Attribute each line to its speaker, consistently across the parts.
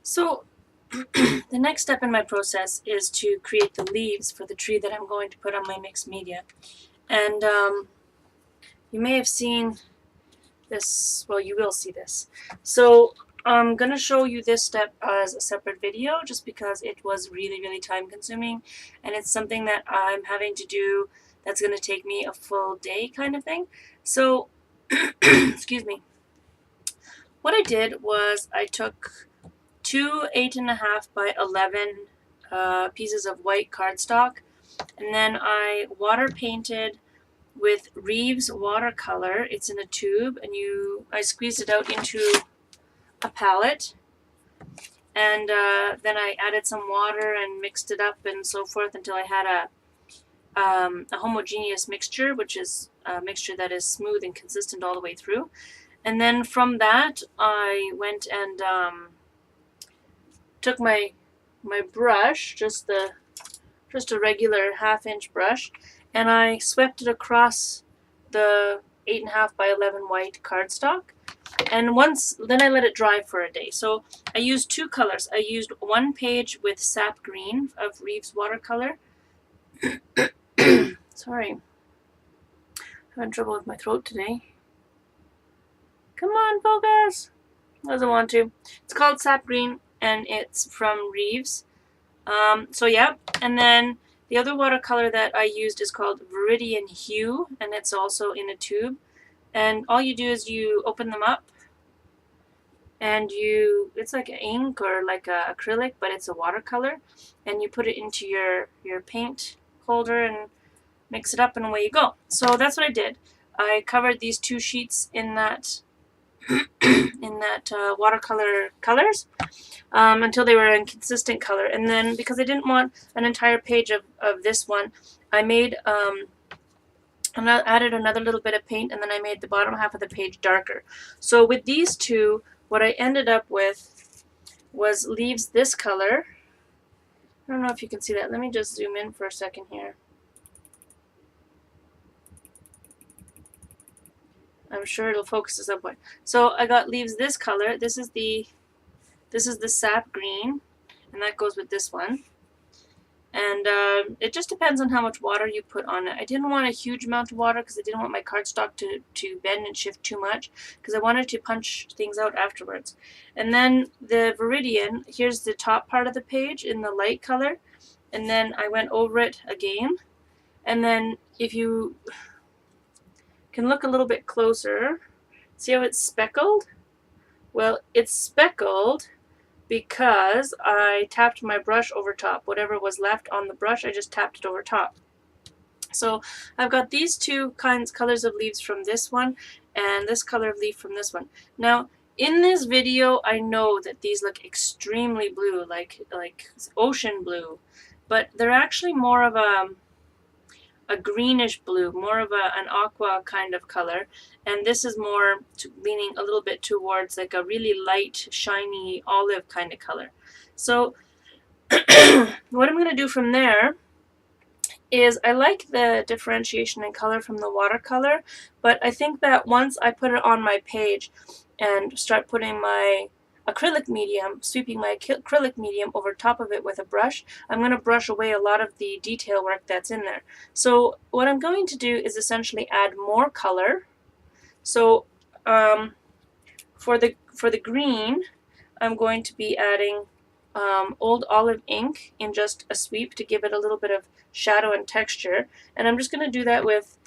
Speaker 1: So the next step in my process is to create the leaves for the tree that I'm going to put on my mixed media. And you may have seen this, well, you will see this. So I'm going to show you this step as a separate video just because it was really, really time consuming. And it's something that I'm having to do that's going to take me a full day kind of thing. So, excuse me. What I did was I took two 8.5 by 11 pieces of white cardstock, and then I water painted with Reeves watercolor. It's in a tube, and I squeezed it out into a palette, and then I added some water and mixed it up and so forth until I had a homogeneous mixture, which is a mixture that is smooth and consistent all the way through. And then from that, I went and took my brush, just a regular 1/2-inch brush, and I swept it across the 8.5 by 11 white cardstock. And then I let it dry for a day. So I used two colors. I used one page with sap green of Reeves watercolor. Sorry, I'm having trouble with my throat today. Come on, focus. Doesn't want to. It's called sap green, and it's from Reeves. So yeah, and then the other watercolor that I used is called Viridian Hue, and it's also in a tube. And all you do is you open them up, and it's like ink or like a acrylic, but it's a watercolor, and you put it into your paint holder and mix it up, and away you go. So that's what I did. I covered these two sheets in that watercolor colors until they were in consistent color. And then because I didn't want an entire page of this one, I made added another little bit of paint, and then I made the bottom half of the page darker. So with these two, what I ended up with was leaves this color. I don't know if you can see that. Let me just zoom in for a second here. I'm sure it'll focus at some point. So I got leaves this color. This is the sap green, and that goes with this one. And it just depends on how much water you put on it. I didn't want a huge amount of water because I didn't want my cardstock to bend and shift too much, because I wanted to punch things out afterwards. And then the Viridian, here's the top part of the page in the light color, and then I went over it again. And then if you can look a little bit closer, see how it's speckled? Well, it's speckled because I tapped my brush over top. Whatever was left on the brush, I just tapped it over top. So I've got these two colors of leaves from this one, and this color of leaf from this one. Now, in this video, I know that these look extremely blue, like ocean blue, but they're actually more of a greenish blue, more of an aqua kind of color, and this is more leaning a little bit towards like a really light, shiny olive kind of color. So what I'm going to do from there is I like the differentiation in color from the watercolor, but I think that once I put it on my page and start putting my acrylic medium, sweeping my acrylic medium over top of it with a brush, I'm going to brush away a lot of the detail work that's in there. So what I'm going to do is essentially add more color. So for the green, I'm going to be adding Old Olive ink in just a sweep to give it a little bit of shadow and texture. And I'm just going to do that with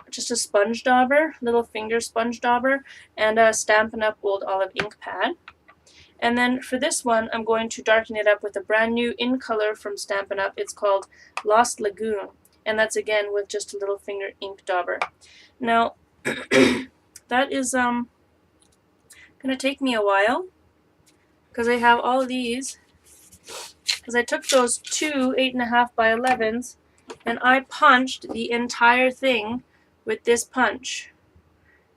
Speaker 1: just a sponge dauber, little finger sponge dauber, and a Stampin' Up! Old Olive ink pad. And then for this one, I'm going to darken it up with a brand new in color from Stampin' Up! It's called Lost Lagoon, and that's again with just a little finger ink dauber. Now, that is going to take me a while, because I have all these, because I took those two 8.5 by 11s, and I punched the entire thing with this punch.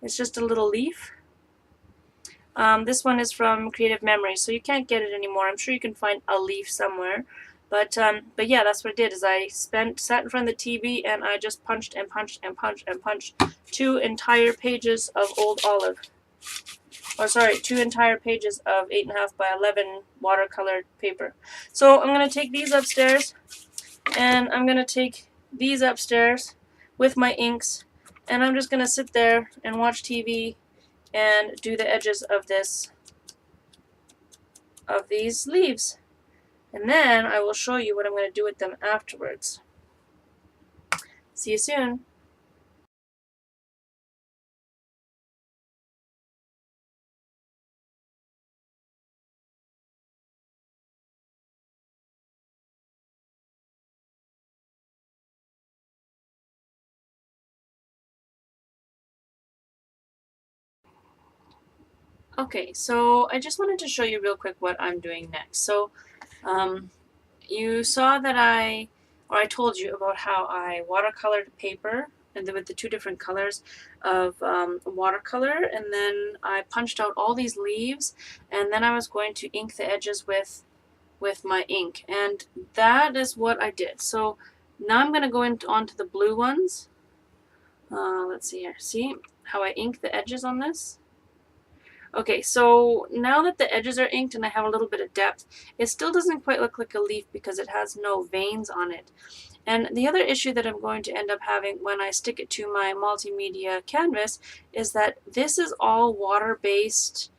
Speaker 1: It's just a little leaf. This one is from Creative Memories, so you can't get it anymore. I'm sure you can find a leaf somewhere. But yeah, that's what I did, is I sat in front of the TV and I just punched and punched and punched and punched 2 entire pages of Old Olive. or sorry, 2 entire pages of 8.5 by 11 watercolor paper. So I'm going to take these upstairs, and I'm going to take these upstairs with my inks, and I'm just going to sit there and watch TV and do the edges of these leaves. And then I will show you what I'm going to do with them afterwards. See you soon. Okay, so I just wanted to show you real quick what I'm doing next. So you saw that I told you about how I watercolored paper and with the 2 different colors of watercolor, and then I punched out all these leaves, and then I was going to ink the edges with my ink, and that is what I did. So now I'm going to go onto the blue ones. Let's see here. See how I ink the edges on this? Okay, so now that the edges are inked and I have a little bit of depth, it still doesn't quite look like a leaf because it has no veins on it. And the other issue that I'm going to end up having when I stick it to my multimedia canvas is that this is all water-based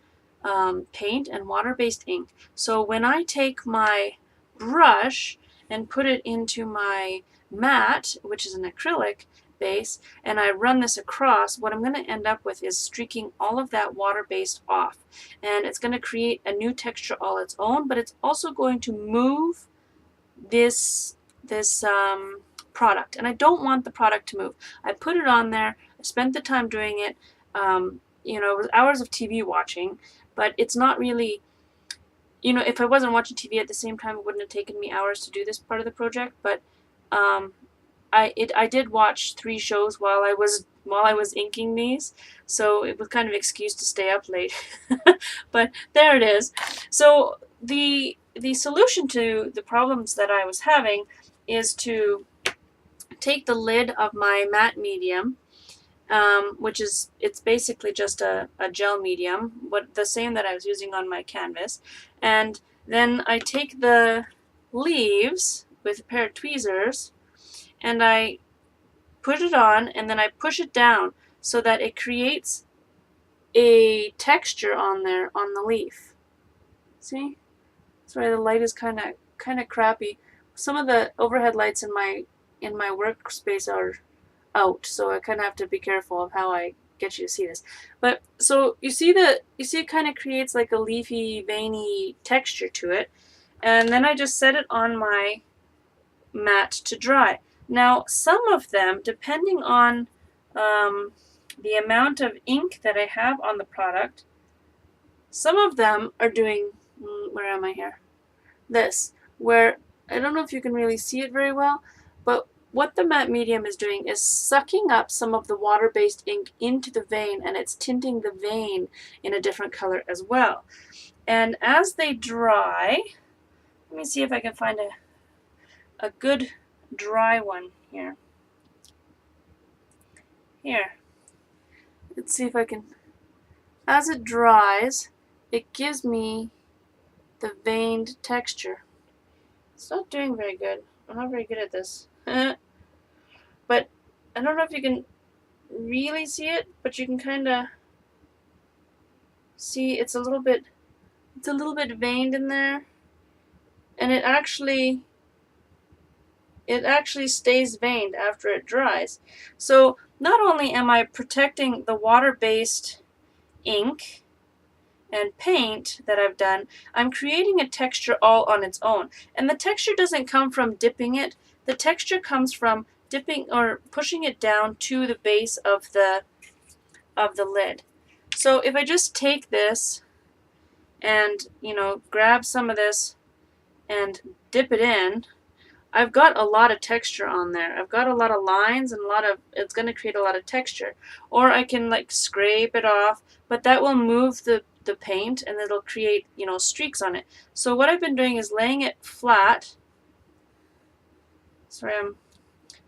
Speaker 1: paint and water-based ink. So when I take my brush and put it into my mat, which is an acrylic base, and I run this across, what I'm going to end up with is streaking all of that water-based off. And it's going to create a new texture all its own, but it's also going to move this product. And I don't want the product to move. I put it on there, I spent the time doing it, you know, it was hours of TV watching, but it's not really, you know, if I wasn't watching TV at the same time, it wouldn't have taken me hours to do this part of the project, but I did watch 3 shows while I was inking these, so it was kind of an excuse to stay up late. But there it is. So the solution to the problems that I was having is to take the lid of my matte medium, which is, it's basically just a gel medium, the same that I was using on my canvas, and then I take the leaves with a pair of tweezers and I put it on, and then I push it down so that it creates a texture on there on the leaf. See? Sorry, the light is kind of crappy. Some of the overhead lights in my workspace are out, so I kind of have to be careful of how I get you to see this. But so you see it kind of creates like a leafy, veiny texture to it, and then I just set it on my mat to dry. Now, some of them, depending on the amount of ink that I have on the product, some of them are doing, where am I here? This, where, I don't know if you can really see it very well, but what the matte medium is doing is sucking up some of the water-based ink into the vein, and it's tinting the vein in a different color as well. And as they dry, let me see if I can find a good dry one here. Here. Let's see if I can. As it dries, it gives me the veined texture. It's not doing very good. I'm not very good at this. But I don't know if you can really see it, but you can kind of see it's a little bit veined in there, and it actually stays veined after it dries. So not only am I protecting the water-based ink and paint that I've done, I'm creating a texture all on its own. And the texture doesn't come from dipping it. The texture comes from dipping or pushing it down to the base of the lid. So if I just take this and, you know, grab some of this and dip it in, I've got a lot of texture on there. I've got a lot of lines and it's going to create a lot of texture. Or I can like scrape it off, but that will move the paint and it'll create, you know, streaks on it. So what I've been doing is laying it flat. Sorry, I'm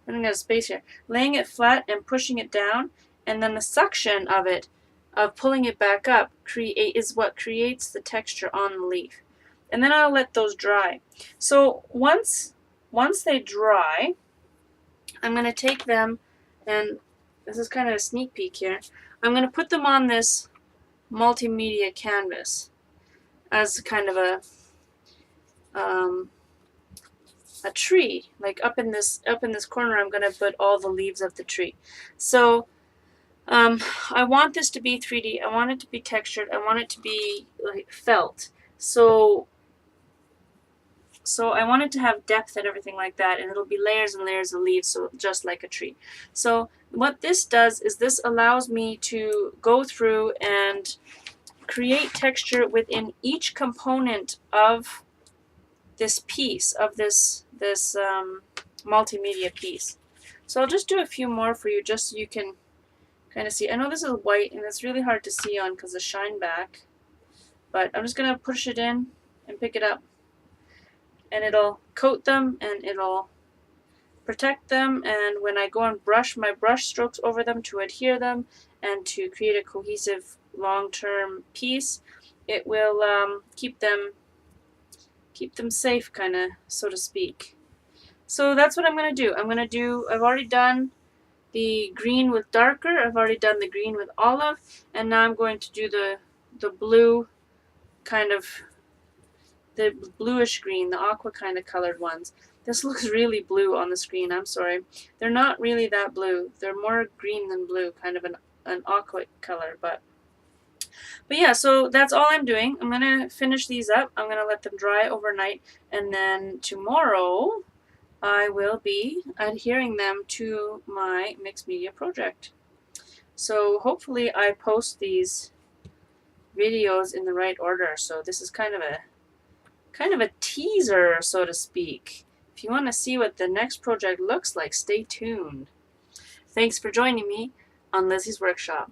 Speaker 1: running out of space here. Laying it flat and pushing it down, and then the suction of it of pulling it back up is what creates the texture on the leaf. And then I'll let those dry. So once they dry, I'm going to take them, and this is kind of a sneak peek here, I'm going to put them on this multimedia canvas as kind of a tree. Like up in this corner, I'm going to put all the leaves of the tree. So I want this to be 3D. I want it to be textured. I want it to be like felt. So I want it to have depth and everything like that, and it'll be layers and layers of leaves, so just like a tree. So what this does is this allows me to go through and create texture within each component of this piece, of this multimedia piece. So I'll just do a few more for you just so you can kind of see. I know this is white and it's really hard to see on because of shine back, but I'm just going to push it in and pick it up, and it'll coat them and it'll protect them, and when I go and brush my brush strokes over them to adhere them and to create a cohesive long-term piece, it will keep them safe, kind of, so to speak. So that's what I'm going to do. I've already done the green with darker, I've already done the green with olive, and now I'm going to do the blue, kind of the bluish green, the aqua kind of colored ones. This looks really blue on the screen, I'm sorry. They're not really that blue. They're more green than blue, kind of an aqua color, but yeah, so that's all I'm doing. I'm going to finish these up. I'm going to let them dry overnight, and then tomorrow I will be adhering them to my mixed media project. So hopefully I post these videos in the right order. So this is kind of a teaser, so to speak. If you want to see what the next project looks like, stay tuned. Thanks for joining me on Lizzie's Workshop.